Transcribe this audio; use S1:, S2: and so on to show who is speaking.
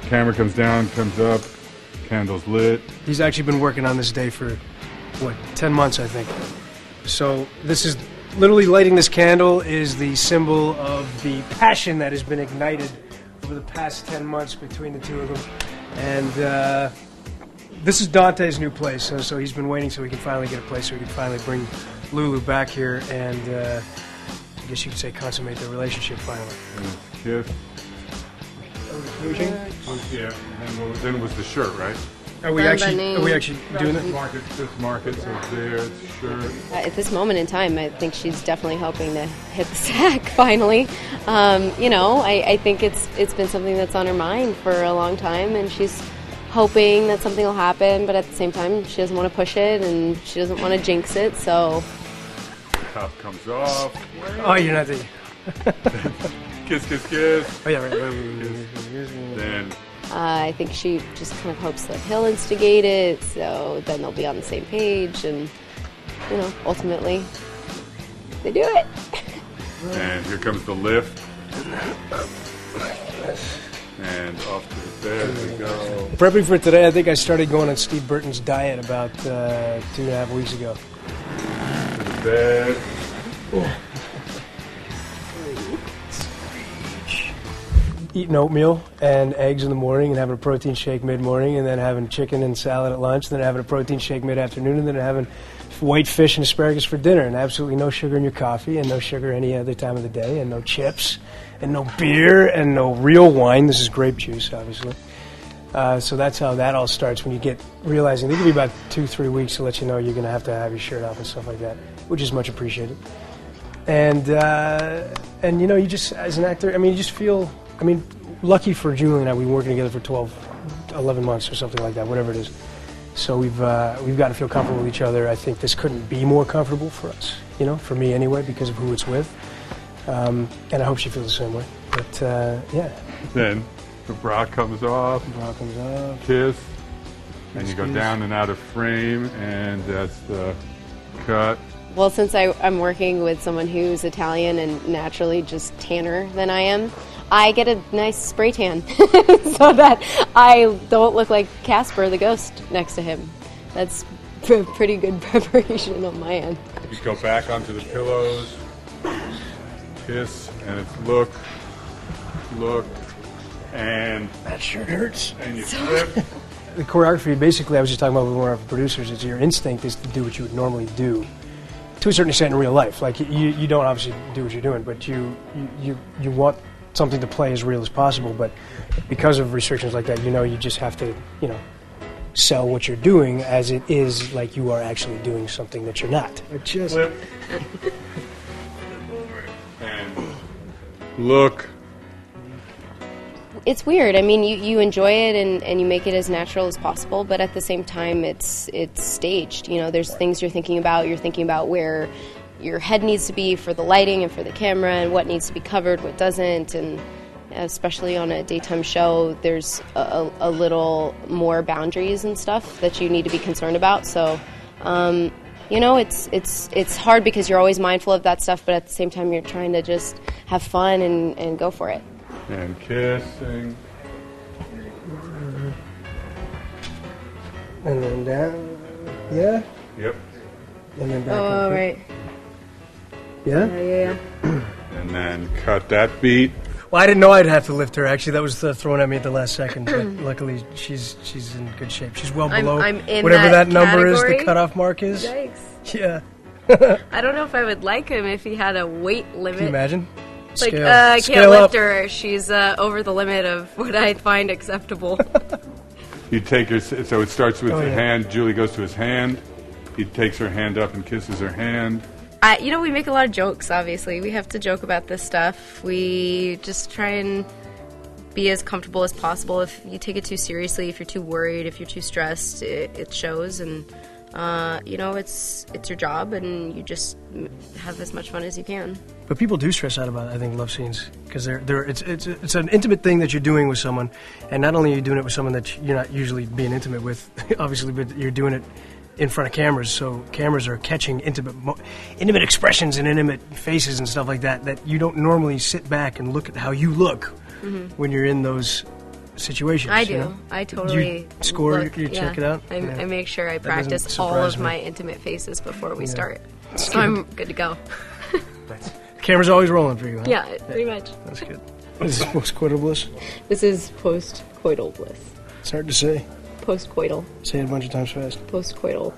S1: camera comes down, comes up, candle's lit.
S2: He's actually been working on this day for, 10 months, I think. So this is literally lighting this candle is the symbol of the passion that has been ignited over the past 10 months between the two of them. And this is Dante's new place, so he's been waiting so he can finally get a place so he can finally bring Lulu back here and I guess you could say consummate their relationship finally.
S1: And kiss. Yeah, and then it was the shirt, right?
S2: Are we actually doing it?
S1: This market, so it's there, it's a shirt.
S3: At this moment in time, I think she's definitely hoping to hit the sack finally. I think it's been something that's on her mind for a long time, and she's hoping that something will happen, but at the same time, she doesn't want to push it, and she doesn't want to jinx it, so...
S1: The cuff comes off.
S2: Oh, you're not the...
S1: Kiss, kiss, kiss.
S2: Oh, yeah, right.
S1: Then...
S3: I think she just kind of hopes that he'll instigate it, so then they'll be on the same page, and, ultimately, they do it.
S1: And here comes the lift. And off to the bed we go.
S2: Prepping for today, I think I started going on Steve Burton's diet about 2.5 weeks ago.
S1: To the bed.
S2: Eating oatmeal and eggs in the morning and having a protein shake mid-morning and then having chicken and salad at lunch, then having a protein shake mid-afternoon and then having white fish and asparagus for dinner and absolutely no sugar in your coffee and no sugar any other time of the day and no chips and no beer and no real wine. This is grape juice, obviously. So that's how that all starts when you get realizing they give you about 2-3 weeks to let you know you're going to have your shirt off and stuff like that, which is much appreciated. And you just, as an actor, you just feel... lucky for Julie and I, we've been working together for 11 months or something like that, whatever it is. So we've got to feel comfortable with each other. I think this couldn't be more comfortable for us, for me anyway, because of who it's with. And I hope she feels the same way. But, yeah.
S1: Then the bra comes off. Kiss. And you go down and out of frame, and that's the cut.
S3: Well, since I'm working with someone who's Italian and naturally just tanner than I am, I get a nice spray tan so that I don't look like Casper the ghost next to him. That's pretty good preparation on my end.
S1: You go back onto the pillows, kiss, and it's look, and...
S2: That shirt hurts.
S1: And you flip.
S2: The choreography, basically, I was just talking about with one of our producers, is your instinct is to do what you would normally do. To a certain extent in real life. Like, you don't obviously do what you're doing, but you want something to play as real as possible, but because of restrictions like that, you just have to, sell what you're doing as it is like you are actually doing something that you're not. Just
S1: flip. And look.
S3: It's weird. You enjoy it and you make it as natural as possible, but at the same time, it's staged. There's things you're thinking about. You're thinking about where your head needs to be for the lighting and for the camera and what needs to be covered, what doesn't, and especially on a daytime show, there's a little more boundaries and stuff that you need to be concerned about. So, it's hard because you're always mindful of that stuff, but at the same time, you're trying to just have fun and go for it.
S1: And kissing.
S2: And then down. Yeah?
S1: Yep.
S2: And then back
S3: Oh,
S2: up.
S3: right.
S2: Yeah?
S3: Yeah.
S1: And then cut that beat.
S2: Well, I didn't know I'd have to lift her. Actually, that was thrown at me at the last second. But luckily, she's in good shape. She's well below
S3: I'm in
S2: whatever that number
S3: category.
S2: is. The cutoff mark is.
S3: Yikes.
S2: Yeah.
S3: I don't know if I would like him if he had a weight limit.
S2: Can you imagine?
S3: Like,
S2: Scale.
S3: I
S2: Scale
S3: can't lift
S2: up.
S3: her. She's over the limit of what I find acceptable.
S1: You take her, so it starts with
S2: Oh,
S1: the
S2: yeah.
S1: hand. Julie goes to his hand. He takes her hand up and kisses her hand.
S3: We make a lot of jokes, obviously. We have to joke about this stuff. We just try and be as comfortable as possible. If you take it too seriously, if you're too worried, if you're too stressed, it shows. And, it's your job, and you just have as much fun as you can.
S2: But people do stress out about, I think, love scenes because it's an intimate thing that you're doing with someone, and not only are you doing it with someone that you're not usually being intimate with, obviously, but you're doing it in front of cameras. So cameras are catching intimate expressions and intimate faces and stuff like that you don't normally sit back and look at how you look when you're in those situations.
S3: I do.
S2: You know?
S3: I totally
S2: You score,
S3: look,
S2: you check it out?
S3: I
S2: Yeah.
S3: make sure I
S2: That doesn't
S3: practice all
S2: surprise
S3: of
S2: me.
S3: my intimate faces before we start.
S2: That's
S3: So
S2: good.
S3: I'm good to go.
S2: Camera's always rolling for you, huh?
S3: Yeah, pretty much.
S2: That's good. What is this, postcoital bliss?
S3: This is post-coital bliss.
S2: It's hard to say.
S3: Post-coital.
S2: Say it a bunch of times fast.
S3: Post-coital.